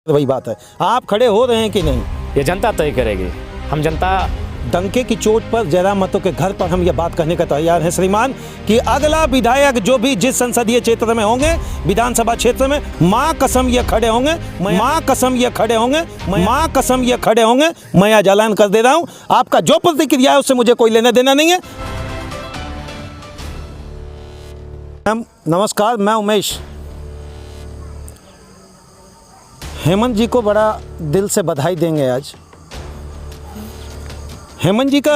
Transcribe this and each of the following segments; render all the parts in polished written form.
वही बात है, आप खड़े हो रहे हैं कि नहीं, ये जनता तय करेगी। हम जनता डंके की चोट पर जयराम महतो के घर पर हम ये बात कहने का तैयार हैं श्रीमान कि अगला विधायक जो भी जिस संसदीय क्षेत्र में होंगे, विधानसभा क्षेत्र में, माँ कसम ये खड़े होंगे, माँ कसम ये खड़े होंगे, माँ कसम ये खड़े होंगे। मैं आज ऐलान कर दे रहा हूँ, आपका जो प्रतिक्रिया है उससे मुझे कोई लेना देना नहीं है। नमस्कार, मैं उमेश। हेमंत जी को बड़ा दिल से बधाई देंगे आज। हेमंत जी का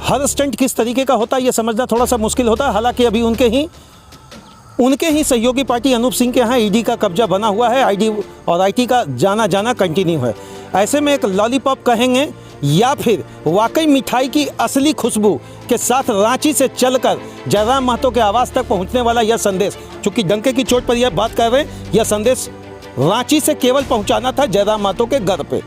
हर स्टंट किस तरीके का होता है ये समझना थोड़ा सा मुश्किल होता है। हालांकि अभी उनके ही सहयोगी पार्टी अनूप सिंह के यहाँ ईडी का कब्जा बना हुआ है, आईडी और आईटी का जाना कंटिन्यू है। ऐसे में एक लॉलीपॉप कहेंगे या फिर वाकई मिठाई की असली खुशबू के साथ रांची से चलकर जयराम महतो के आवास तक पहुंचने वाला यह संदेश, चूंकि डंके की चोट पर यह बात कर रहे हैं, यह संदेश रांची से केवल पहुंचाना था जयराम महतो के घर पे,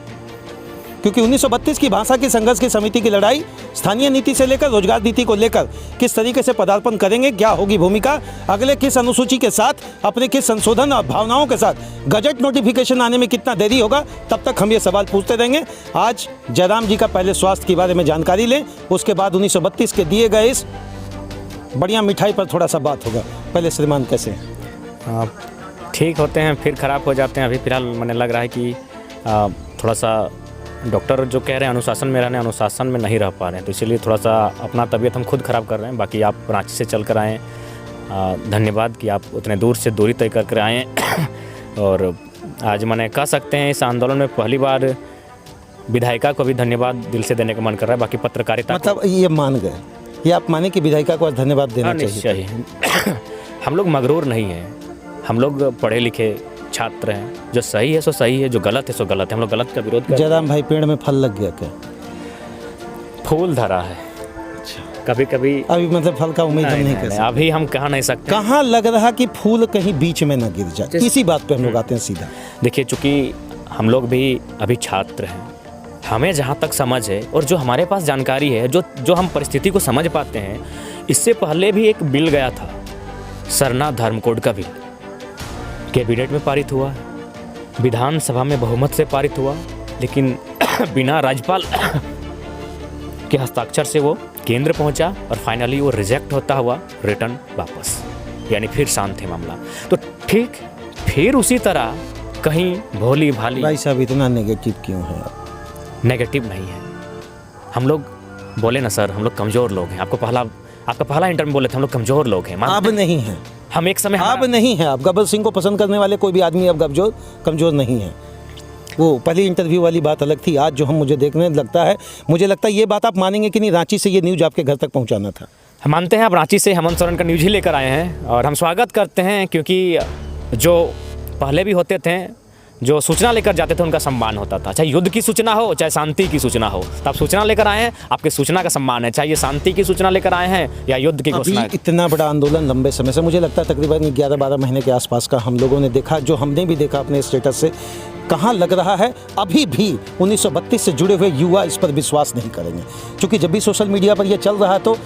क्योंकि 1932 की भाषा की संघर्ष की समिति की लड़ाई स्थानीय नीति से लेकर रोजगार नीति को लेकर किस तरीके से पदार्पण करेंगे, क्या होगी भूमिका, अगले किस अनुसूची के साथ, अपने किस संशोधन और भावनाओं के साथ गजट नोटिफिकेशन आने में कितना देरी होगा, तब तक हम ये सवाल पूछते रहेंगे। आज जयराम जी का पहले स्वास्थ्य के बारे में जानकारी लें, उसके बाद 1932 के दिए गए इस बढ़िया मिठाई पर थोड़ा सा बात होगा। पहले श्रीमान कैसे हैं? ठीक होते हैं फिर ख़राब हो जाते हैं। अभी फ़िलहाल मैंने लग रहा है कि थोड़ा सा डॉक्टर जो कह रहे हैं अनुशासन में रहने, अनुशासन में नहीं रह पा रहे हैं, तो इसीलिए थोड़ा सा अपना तबीयत हम खुद ख़राब कर रहे हैं। बाकी आप रांची से चल कर आएँ, धन्यवाद कि आप उतने दूर से दूरी तय कर आएँ। और आज मैंने कह सकते हैं इस आंदोलन में पहली बार विधायिका को भी धन्यवाद दिल से देने का मन कर रहा है। बाकी पत्रकारिता मतलब ये मान गए, ये आप माने कि विधायिका को आज धन्यवाद देना चाहिए? हम लोग मगरूर नहीं हैं, हम लोग पढ़े लिखे छात्र हैं। जो सही है सो सही है, जो गलत है सो गलत है। हम लोग गलत का विरोध करते। जयराम भाई, पेड़ में फल लग गया क्या? फूल धरा है कभी कभी। अभी मतलब फल का उम्मीद हम नहीं कर सकते। अभी हम कह नहीं सकते। कहाँ लग रहा कि फूल कहीं बीच में न गिर जाए, इसी बात पे हम लोग आते हैं सीधा। देखिए, चूंकि हम लोग भी अभी छात्र हैं, हमें जहाँ तक समझ है और जो हमारे पास जानकारी है, जो हम परिस्थिति को समझ पाते हैं, इससे पहले भी एक बिल गया था, सरना धर्म कोड का बिल, कैबिनेट में पारित हुआ, विधानसभा में बहुमत से पारित हुआ, लेकिन बिना राज्यपाल के हस्ताक्षर से वो केंद्र पहुंचा और फाइनली वो रिजेक्ट होता हुआ रिटर्न वापस, यानी फिर शांत है मामला। तो ठीक फिर उसी तरह कहीं भोली भाली। भाई साहब, इतना नेगेटिव क्यों है? नेगेटिव नहीं है। हम लोग बोले ना सर, हम लोग कमज़ोर लोग हैं। आपका पहला इंटरव्यू बोले थे हम लोग कमज़ोर लोग हैं। अब नहीं है, हम एक समय अब नहीं है। अब गब्बर सिंह को पसंद करने वाले कोई भी आदमी अब कमज़ोर नहीं है। वो पहली इंटरव्यू वाली बात अलग थी, आज जो हम मुझे देखने लगता है, मुझे लगता है ये बात आप मानेंगे कि नहीं, रांची से ये न्यूज़ आपके घर तक पहुंचाना था। हम मानते हैं आप रांची से हेमंत सोरेन का न्यूज़ ही लेकर आए हैं और हम स्वागत करते हैं, क्योंकि जो पहले भी होते थे, जो सूचना लेकर जाते थे उनका सम्मान होता था। चाहे युद्ध की सूचना हो, चाहे शांति की सूचना हो, तो आप सूचना लेकर आए हैं, आपके सूचना का सम्मान है। चाहे ये शांति की सूचना लेकर आए हैं या युद्ध की घोषणा। इतना बड़ा आंदोलन लंबे समय से, मुझे लगता है तकरीबन 11-12 महीने के आसपास का हम लोगों ने देखा, जो हमने भी देखा अपने स्टेटस से। कहाँ लग रहा है अभी भी 1932 से जुड़े हुए युवा इस पर विश्वास नहीं करेंगे, क्योंकि जब भी सोशल मीडिया पर यह चल रहा है तो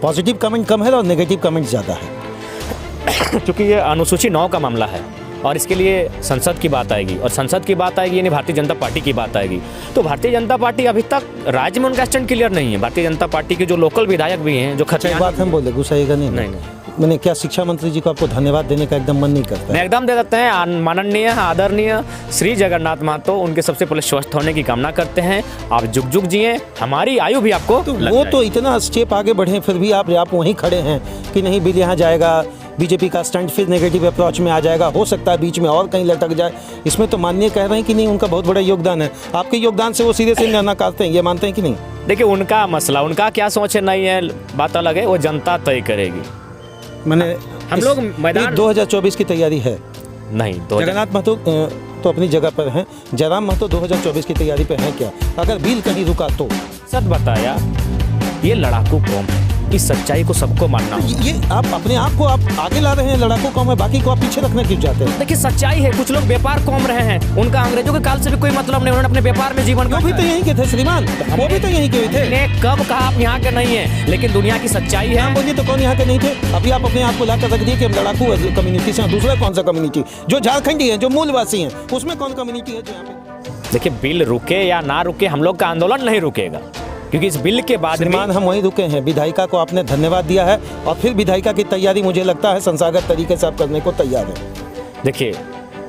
पॉजिटिव कमेंट कम है और नेगेटिव कमेंट ज़्यादा है। क्योंकि ये अनुसूची 9 का मामला है और इसके लिए संसद की बात आएगी, और संसद की बात आएगी यानी भारतीय जनता पार्टी की बात आएगी। तो भारतीय जनता पार्टी अभी तक राज्य में उनका स्टैंड क्लियर नहीं है। भारतीय जनता पार्टी के जो लोकल विधायक भी हैं, जो खर्च बात हम बोले गुस्साएगा नहीं। मैंने क्या शिक्षा मंत्री जी को आपको धन्यवाद देने का एकदम मन नहीं करता? मैं एकदम दे देते हैं। माननीय आदरणीय श्री जगन्नाथ महतो, उनके सबसे पहले स्वस्थ होने की कामना करते हैं। आप जुग जुग जिए, हमारी आयु भी आपको तो वो तो इतना स्टेप आगे बढ़े, फिर भी आप वहीं खड़े हैं कि नहीं बिल यहाँ जाएगा, बीजेपी का स्टंट फिर नेगेटिव अप्रोच में आ जाएगा, हो सकता है बीच में और कहीं लटक जाए। इसमें तो माननीय कह रहे हैं कि नहीं, उनका बहुत बड़ा योगदान है। आपके योगदान से वो सीधे से नकारते हैं, ये मानते हैं कि नहीं? देखिए, उनका मसला, उनका क्या सोच है नहीं है, बात अलग है, वो जनता तय करेगी। मैंने हम लोग मैदान 2024 की तैयारी है नहीं। जगन्नाथ महतो तो अपनी जगह पर हैं, जयराम महतो 2024 की तैयारी पे हैं क्या? अगर बिल कहीं रुका तो? सच बताया, ये लड़ाकू कौम है, इस सच्चाई को सबको मानना होगा। ये आप अपने आप को आप आगे ला रहे हैं, लड़ाकू कौम है, बाकी को आप पीछे रखने क्यों चाहते हैं? देखिए सच्चाई है, कुछ लोग व्यापार कौम रहे हैं, उनका अंग्रेजों के काल से भी कोई मतलब नहीं, उन्होंने अपने व्यापार में जीवन वो भी तो यहीं के थे श्रीमान, वो भी तो यहीं के थे। ने कब कहा आप यहाँ के नहीं है, लेकिन दुनिया की सच्चाई है। हम बोलिए तो कौन यहाँ के नहीं थे? अभी आप अपने आप को लाकर रख दिए कि हम लड़ाकू कम्युनिटी से हैं। दूसरा कौन सा कम्युनिटी? जो झारखंडी है, जो मूलवासी हैं, उसमें कौन कम्युनिटी है जो यहाँ पे? देखिए बिल रुके या ना रुके, हम लोग का आंदोलन नहीं रुकेगा, क्योंकि इस बिल के बाद श्रीमान हम वहीं रुके हैं। विधायिका को आपने धन्यवाद दिया है और फिर विधायिका की तैयारी मुझे लगता है संस्थागत तरीके से आप करने को तैयार है। देखिए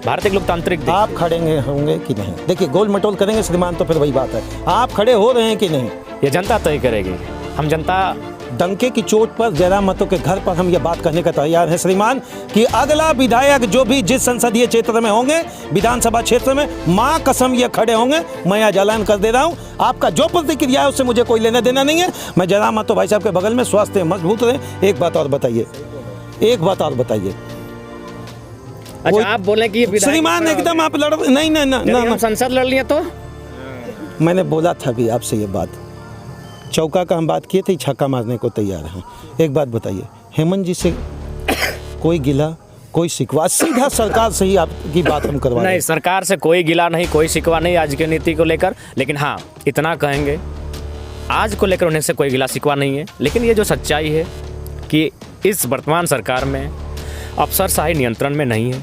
भारत एक लोकतांत्रिक आप खड़े होंगे कि नहीं? देखिए गोल मटोल करेंगे श्रीमान तो फिर वही बात है, आप खड़े हो रहे हैं कि नहीं ये जनता तय करेगी। हम जनता डंके की चोट पर जयराम महतो के घर पर हम ये बात कहने का तैयार हैं श्रीमान कि अगला विधायक जो भी जिस संसदीय क्षेत्र में होंगे, विधानसभा क्षेत्र में, माँ कसम ये खड़े होंगे। मैं आज ऐलान कर दे रहा हूँ, आपका जो प्रतिक्रिया है उससे मुझे कोई लेना देना नहीं है। मैं जयराम महतो भाई साहब के बगल में स्वास्थ्य मजबूत रहे। एक बात और बताइए, अच्छा आप बोले कि श्रीमान एकदम आप लड़ नहीं हम संसद लड़ लिए तो मैंने बोला था भी आपसे ये बात, चौका का हम बात किए थे, छक्का मारने को तैयार हैं। एक बात बताइए, हेमंत जी से कोई गिला, कोई शिकवा? सीधा सरकार से ही आपकी बात हम करवा नहीं, सरकार से कोई गिला नहीं, कोई शिकवा नहीं आज की नीति को लेकर। लेकिन हाँ इतना कहेंगे, आज को लेकर उन्हें से कोई गिला शिकवा नहीं है। लेकिन ये जो सच्चाई है कि इस वर्तमान सरकार में अफसरशाही नियंत्रण में नहीं है,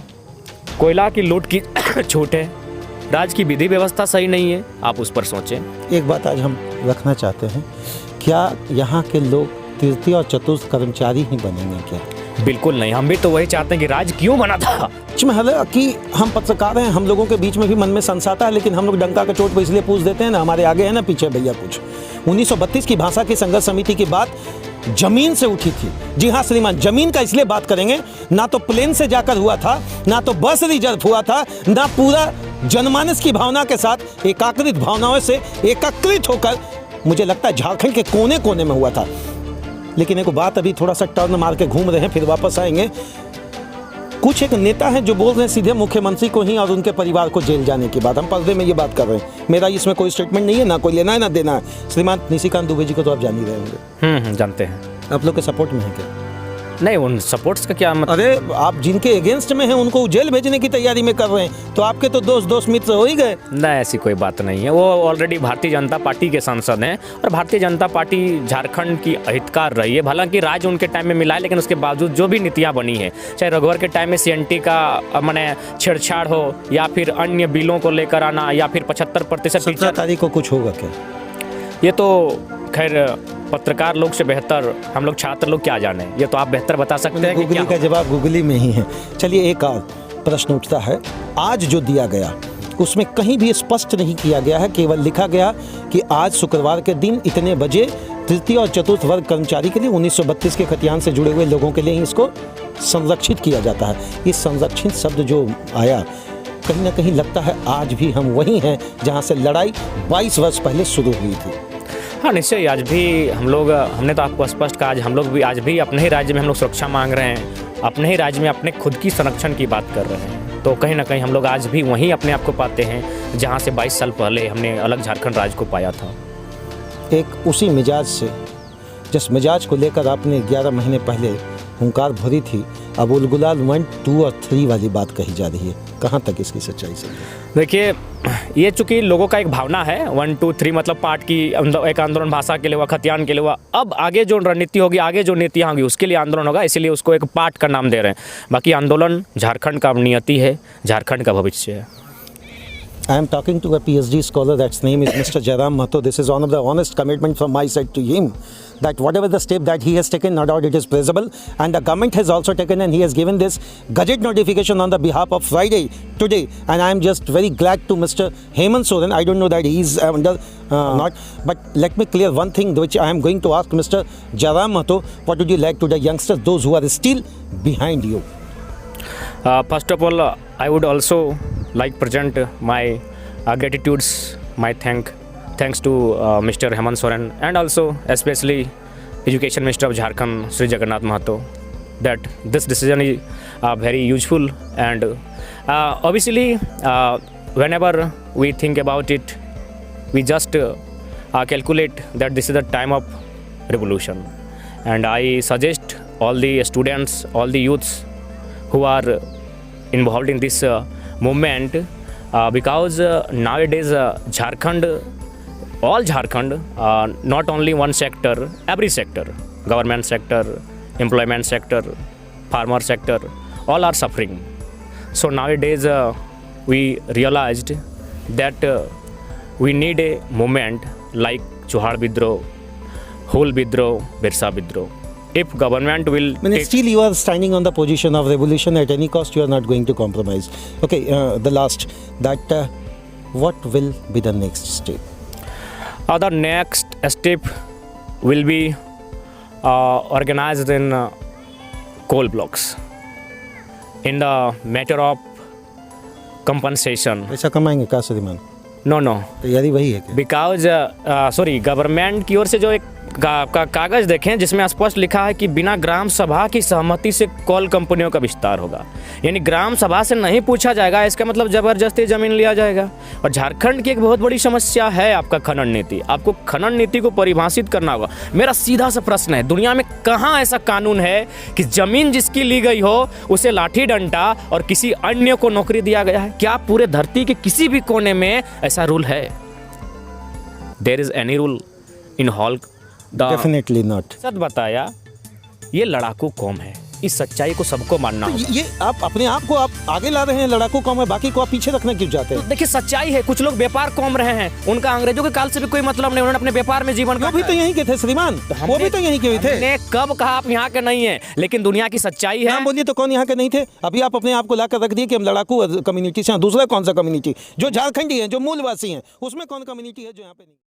कोयला की लूट की छूट है, राज्य की विधि व्यवस्था सही नहीं है, आप उस पर सोचें। एक बात आज हम रखना चाहते हैं, क्या यहाँ के लोग तृतीय और चतुर्थ कर्मचारी ही बनेंगे क्या? बिल्कुल नहीं, हम भी तो वही चाहते हैं कि राज्य क्यों बना था। कि हम पत्रकार हैं, हम लोगों के बीच में भी मन में संसाता है, लेकिन हम लोग डंका के चोट पर इसलिए पूछ देते हैं ना, हमारे आगे है ना पीछे भैया कुछ। 1932 की भाषा की संघर्ष समिति की बात जमीन से उठी थी। जी हाँ श्रीमान, जमीन का इसलिए बात करेंगे, ना तो प्लेन से जाकर हुआ था, ना तो बस रिजर्व हुआ था, ना पूरा जनमानस की भावना के साथ एकाकृत भावनाओं से एकत्रित होकर मुझे लगता है झारखंड के कोने कोने में हुआ था। लेकिन एक बात अभी थोड़ा सा टर्न मार के घूम रहे हैं, फिर वापस आएंगे। कुछ एक नेता हैं जो बोल रहे हैं सीधे मुख्यमंत्री को ही और उनके परिवार को जेल जाने की बात। हम पर्दे में ये बात कर रहे हैं, मेरा इसमें कोई स्टेटमेंट नहीं है, ना कोई लेना है ना देना है। श्रीमान निशिकांत दुबे जी को तो आप जान ही रहे होंगे। जानते हैं। आप लोग के सपोर्ट में है क्या? नहीं, उन सपोर्ट्स का क्या मतलब? अरे आप जिनके अगेंस्ट में हैं उनको जेल भेजने की तैयारी में कर रहे हैं, तो आपके तो दोस्त मित्र हो ही गए। नहीं, ऐसी कोई बात नहीं है। वो ऑलरेडी भारतीय जनता पार्टी के सांसद हैं और भारतीय जनता पार्टी झारखंड की हितकार रही है। हालांकि राज्य उनके टाइम में मिला है, लेकिन उसके बावजूद जो भी नीतियाँ बनी है, चाहे रघुवर के टाइम में CNT का माने छेड़छाड़ हो या फिर अन्य बिलों को लेकर आना या फिर 75% 17 तारीख को कुछ होगा क्या? ये तो खैर पत्रकार लोग से बेहतर हम लोग छात्र लोग क्या जाने, ये तो आप बेहतर बता सकते हैं। गूगली का जवाब गूगली में ही है। चलिए एक और प्रश्न उठता है, आज जो दिया गया उसमें कहीं भी स्पष्ट नहीं किया गया है, केवल लिखा गया कि आज शुक्रवार के दिन इतने बजे तृतीय और चतुर्थ वर्ग कर्मचारी के लिए 1932 के खतियान से जुड़े हुए लोगों के लिए ही इसको संरक्षित किया जाता है। ये संरक्षित शब्द जो आया, कहीं ना कहीं लगता है आज भी हम वहीं हैं जहाँ से लड़ाई 22 वर्ष पहले शुरू हुई थी। हाँ निश्चय, आज भी हमने तो आपको स्पष्ट कहा, आज हम लोग भी आज भी अपने ही राज्य में हम लोग सुरक्षा मांग रहे हैं, अपने ही राज्य में अपने खुद की संरक्षण की बात कर रहे हैं। तो कहीं ना कहीं हम लोग आज भी वहीं अपने आप को पाते हैं जहाँ से 22 साल पहले हमने अलग झारखंड राज्य को पाया था। एक उसी मिजाज से, जिस मिजाज को लेकर आपने 11 महीने पहले हुंकार भरी थी, अब उलगुलाल 1, 2 और 3 वाली बात कही जा रही है। कहाँ तक इसकी सच्चाई से? देखिए, ये चूँकि लोगों का एक भावना है, 1, 2, 3 मतलब पार्ट की एक आंदोलन भाषा के लिए हुआ, खतियान के लिए हुआ। अब आगे जो रणनीति होगी, आगे जो नीतियाँ होंगी, उसके लिए आंदोलन होगा, इसीलिए उसको एक पार्ट का नाम दे रहे हैं। बाकी आंदोलन झारखंड का नियति है, झारखंड का भविष्य है। I am talking to a PhD scholar that's name is Mr. Jairam Mahto. This is one of the honest commitment from my side to him that whatever the step that he has taken, no doubt it is praisable, and the government has also taken, and he has given this gazette notification on the behalf of Friday today, and I am just very glad to Mr. Hemant Soren. I don't know that he is under not, but let me clear one thing which I am going to ask Mr. Jairam Mahto. What would you like to the youngsters, those who are still behind you? First of all, I would also like present my gratitudes, my thanks to Mr. Hemant Soren and also especially Education Minister of Jharkhand, Sri Jagannath Mahato, that this decision is very useful, and obviously whenever we think about it, we just calculate that this is the time of revolution, and I suggest all the students, all the youths who are involved in this movement, because nowadays Jharkhand, all Jharkhand, not only one sector, every sector, government sector, employment sector, farmer sector, all are suffering. So nowadays we realized that we need a movement like Chohar Bidroh, Hul Bidroh, Birsa Bidroh. If government will I mean, still you are standing on the position of revolution at any cost. You are not going to compromise. Okay, the last, that what will be the next step? the next step will be organized in coal blocks. In the matter of compensation, पैसा कमाएंगे कहाँ से श्रीमान? no, तैयारी वही है क्या? Because government की ओर से जो एक कागज देखें जिसमें स्पष्ट लिखा है कि बिना ग्राम सभा की सहमति से कोल कंपनियों का विस्तार होगा, यानी ग्राम सभा से नहीं पूछा जाएगा, इसका मतलब जबरदस्ती जमीन लिया जाएगा। और झारखंड की एक बहुत बड़ी समस्या है आपका खनन नीति। आपको खनन नीति को परिभाषित करना होगा। मेरा सीधा सा प्रश्न है, दुनिया में कहाँ ऐसा कानून है कि जमीन जिसकी ली गई हो उसे लाठी डंडा और किसी अन्य को नौकरी दिया गया है? क्या पूरे धरती के किसी भी कोने में ऐसा रूल है? There is any rule in hall? Definitely not. सच बताया, ये लड़ाकू कौम है, इस सच्चाई को सबको मानना तो होगा। ये आप अपने आप को आप आगे ला रहे हैं, लड़ाकू कौम है, बाकी को आप पीछे रखना क्यों चाहते तो हैं? देखिए सच्चाई है, कुछ लोग व्यापार कौम रहे हैं, उनका अंग्रेजों के काल से भी कोई मतलब नहीं, उन्होंने अपने व्यापार में जीवन वो भी तो यहीं के थे श्रीमान, वो भी तो यहीं के थे। हमने कब कहा आप यहाँ के नहीं है, लेकिन दुनिया की सच्चाई है। नाम बोलिए तो कौन यहाँ के नहीं थे? अभी आप अपने आप को लाकर रख दिए कि हम लड़ाकू कम्युनिटी से हैं। दूसरा कौन सा कम्युनिटी जो झारखंडी है, जो मूलवासी हैं, उसमें कौन कम्युनिटी है जो यहाँ पे नहीं?